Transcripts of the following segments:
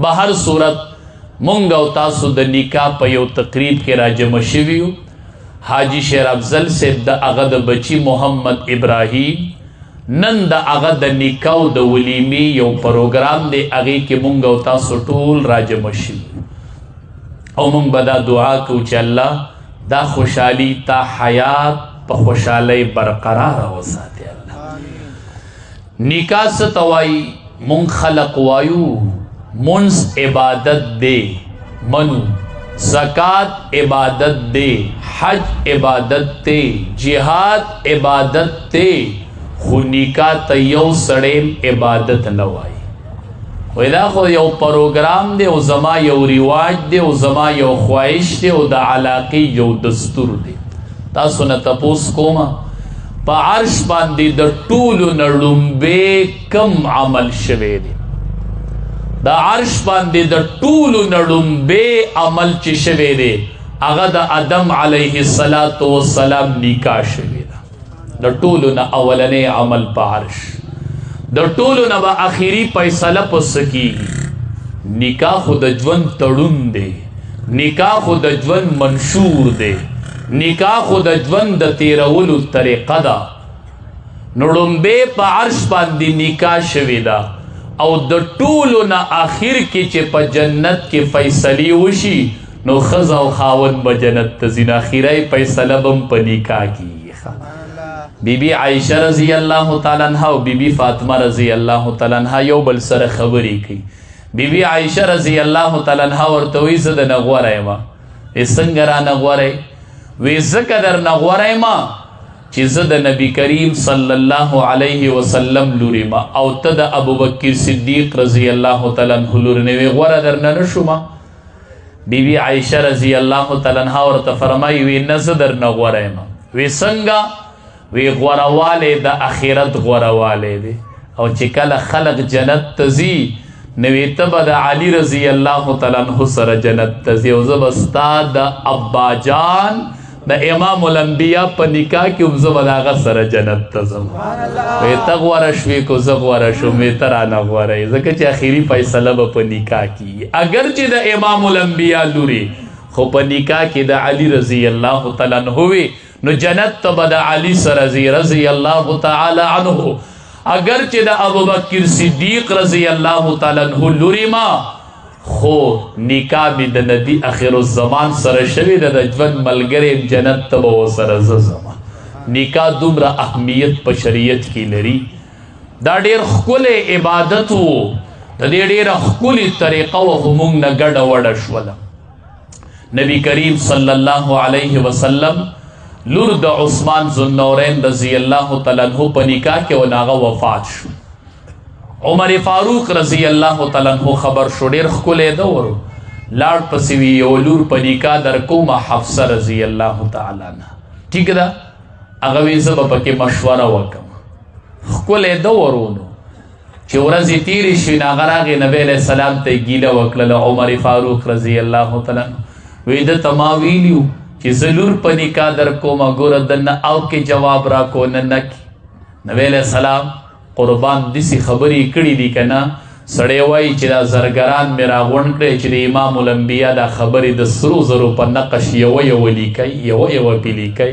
بهر صورت مونږ او تاسو د نکاح په یو تقریب کې راجمع شوي یو. حاجی شیر افضل صاحب د هغه د بچی محمد ابراهیم نن د هغه د نکاح او د ولیمې یو پروګرام دی، هغې کې مونږ او تاسو ټول راجمع شوي او مونږ به دا دعا کوو چې الله دا خوشحالي تا حیات په خوشحالۍ برقراره وساتي. الله نکاح څه ته وایي؟ مونږ خلق وایو منز عبادت دے، منو زکات عبادت دے، حج عبادت تے، جہاد عبادت تے، خو نکاح تا یو سڑیم عبادت نوائی. ویدا خو یو پروگرام دے او زما یو رواج دے او زما یو خواہش دے او دا علاقی یو دستور دے. تاسو نه تپوس کوما پا عرش باندی دا طولو نړمبے کم عمل شوے دے؟ دا عرش باندې د ټولو نړمبې عمل چې شوی دی هغه د آدم علیه السلام نکاح شوی ده. د ټولو نه اولنی عمل په عرش، د ټولو نه به اخري فیصله په څه کېږي؟ نکاح خو د ژوند تړون دی، نکاح خو د ژوند منشور دی، نکاح خو د ژوند د تیرولو طریقه ده. نړمبې په عرش باندې نکاح شوی ده او د ټولو نه آخر کې چې په جنت کې فیصلې وشي نو ښځه او خاوند به جنت ته ځي، نو اخري فیصله به هم په نکاح کېږي. بی بی عایشه رضی الله تعالی عنها او بی بی فاطمه رضی الله تعالی عنها یو بل سره خبرې کوي. بی بی عایشه رضی الله تعالی عنها ورته وایي زه درنه غوره یم. څنګه رانه غوره یې؟ وایي ځکه درنه غوره یم چې زه د نبی کریم صلی الله علیه وسلم لوري ما او ته د ابوبکر صدیق رضی الله تعالی عنہ لوري نه وي، غوره درنه نه شوم. بی بی عایشه رضی الله تعالی عنها ورته فرمایي وی نه زه درنه غوره یم. وی څنګه؟ وی غوروالی د اخرت غوروالی دی، او چې کله خلق جنت ته ځي نو وی ته به د علي رضی الله تعالی عنہ سره جنت ته ځي او زه به ستا د ابا جان د امام الانبیاء په نکاح کې هم زه به د هغه سره جنت ته ځم. وی ته غوره شوې کو زه غوره شوم، وی ته رانه غوره یې، ځکه چې اخري فیصله به په نکاح کېږي. اگر چې د امام الانبیاء لوري خو په نکاح کې د علي رضی الله تعالی عنہ وي نو جنت ته به د علي سره ځي رضی الله تعالی عنہ. اگر چې د ابوبکر صدیق رضی الله تعالی عنہ لوري ما خو نکاح می د نبی اخر الزمان سره شوی د ژوند ملګری جنت ته به ورسره زه ځم. نکاح دومره اهمیت په شریعت کې لري. دا ډېر ښکلی عبادت و، د دې ډېره ښکلې طریقه وه خو موږ نه ګډه وډه شوله. نبی کریم صلی الله علیه وسلم لور د عثمان ذوالنورین رضی الله تعالی عنہ په نکاح کې و هغه وفات شو. عمر فاروق رضی الله تعالی عنہ خبر شو، ډېر ښکلی دور لاړ پسې وي یو لور په نکاح درکومه حفصه رضی الله تعالی عنها. ټیک ده، هغه وایي زه به پکې مشوره وکړم. ښکلی دور و نو چې ورځې تېرې شوې نو هغه راغې نبی علیه السلام ته یې ګیله وکړله عمر فاروق رضی الله تعالی عنہ. وایي ده ته ما ویلي وو چې زه لور په نکاح درکومه، ګوره د نه او کې جواب راکو نه نکې. نبی علیه السلام قربان دسی خبرې کړي دي که نه؟ سړی وایي چې دا زرګران مې راغونډ کړی چې د امام الانبیا دا خبرې د سرو زرو په نقش یوه یوه لیکئ، یوه یوه پې لیکئ.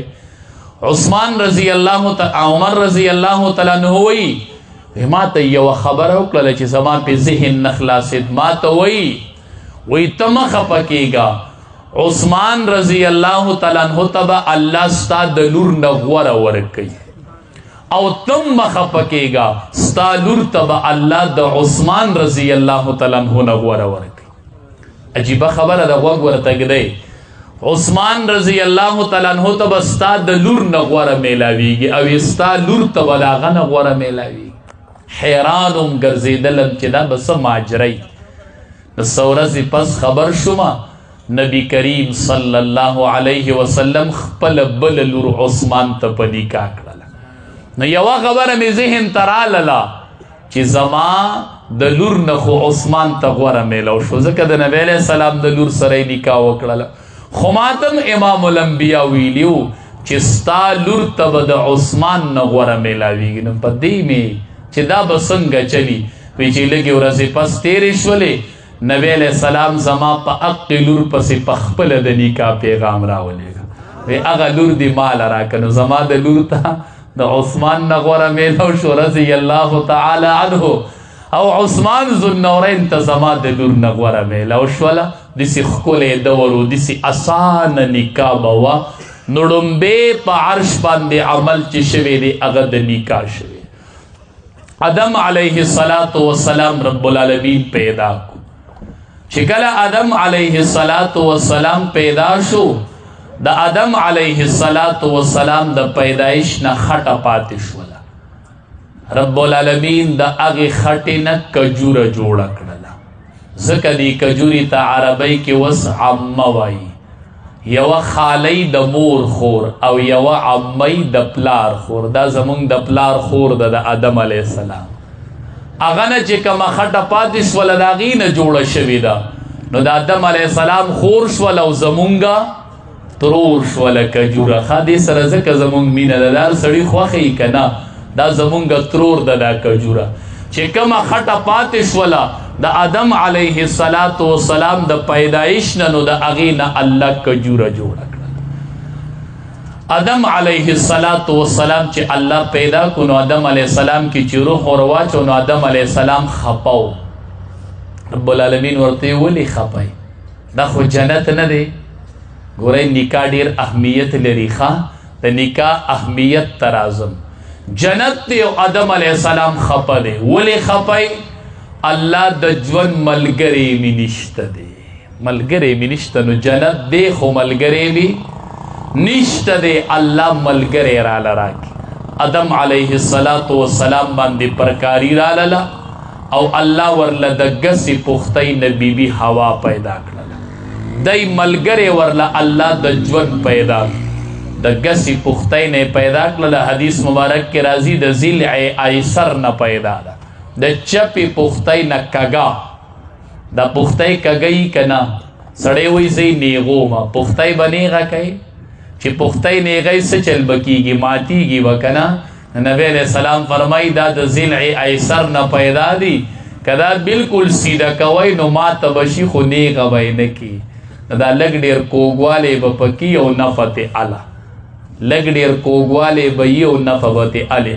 عثمان رضی الله عمر رضی الله تعالی عنہ وایي ما ته یوه خبره وکړله چې زما پې ذهن نه خلاصېد. ما ته وایي ته مه خفه کېږه، عثمان رضی الله تعالی عنہ ته به الله ستا د لور نه غوره ورکوي او تم مخفه کېږه، ستا لور ته به الله د عثمان رضی الله تعالی عنہ نه غوره ورکوي. عجیبه خبره ده، غوږ ورته ږدئ. عثمان رضی الله تعالی عنہ ته به ستا د لور نه غوره میلاویږي او ستا لور ته به د هغه نه غوره میلاویږي. حیران هم ګرځېدلم چې دا به څه ماجرۍ. د څه ورځې پس خبر شومه نبی کریم صلی الله علیه وسلم خپله بله لور عثمان ته په نکاح کړله. نو یوه خبره مې ذهن ته راغله چې زما د لور نه خو عثمان ته غوره میلو شو، ځکه د نبی علیه السلام د لور سره یې نکاح وکړله. خو ماته هم امام الانبیا ویلي وو چې ستا لور ته به د عثمان نه غوره میلاویږي. نو په دې مې چې دا به څنګه چلي؟ وایي چې لږې ورځې پس تېرې شولې نبی علیہ السلام زما په حق لور پسې په خپله د نکاح پیغام راولېږه وی هغه لور دې ماله راکړه نو زما د لور ته د عثمان نه غوره میلو شو رضی الله تعالی عنه او عثمان ذوالنورین ته زما د لور نه غوره میلو شوله داسې ښکلی دور و داسې اسانه نکاح به وه نو ډومبې په عرش باندې عمل چې شوی دی هغه د نکاح شوی آدم علیه السلام رب العالمین پیدا کو چې کله آدم علیه السلام پیدا شو د آدم علیه السلام د پیدایش نه خټه پاتې شوله رب العالمین د هغې خټې نه کجوره جوړه کړله ځکه دې کجورې ته عربی کې وس عمه وایي یوه خالی د مور خور او یوه عمی د پلار خور دا زمونږ د پلار خور ده د آدم علیه السلام هغه نه چې کومه خټه پاتې شوله د هغې نه جوړه شوې ده نو د آدم علیه السلام خور شول او زمونږه ترور شوله کجوره ښه دې سره ځکه زمونږ مینه ده دا سړي خوښه یي که نه دا زمونږ ترور ده دا کجوره چې کومه خټه پاتې شوله د آدم علیه السلام د پیدایش نه نو د هغې نه الله کجوره جوړه کړه آدم علیه السلام چې الله پیدا کو نو آدم علیه السلام کې چې روح ور واچو نو آدم علیه السلام خپه و رب العالمین ورته ولې خپه دا خو جنت نه دی ګورئ نکاح ډېر اهمیت لري ښه د نکاح اهمیت ته راځم جنت دی او آدم علیه السلام خپه دی ولې خپه الله د ژوند ملګری می نشته دی ملګری می نشته نو جنت دی خو ملګری می نشته دی الله ملګری راله راکړي آدم علیه السلام باندې پرکاری راله او الله ورله د ګسې پختۍ نه بیبي هوا پیدا کړله دی ملګری ورله الله د ژوند پیدا د ګسې پختۍ نه پیدا کړله حدیث مبارک کې راځي د ضلع ایسر نه پیدا ده د چپې پختۍ نه کږه دا پختۍ کږی که نه سړی وایي زه یې نیغومه پختۍ به نیغه کوي چې پختۍ نیغی څه چل به کېږي ماتېږي به که نه نبی علیه السلام فرمایي دا د ضلع ایسر نه پیدا دي که دا بلکل سیده کوئ نو ماته به شي خو نیغه به یې نه کړي دا لږ ډېر کوږوالی به پکې او نفع تې اله لږ ډېر کوږوالی به یي او نفع به تې الې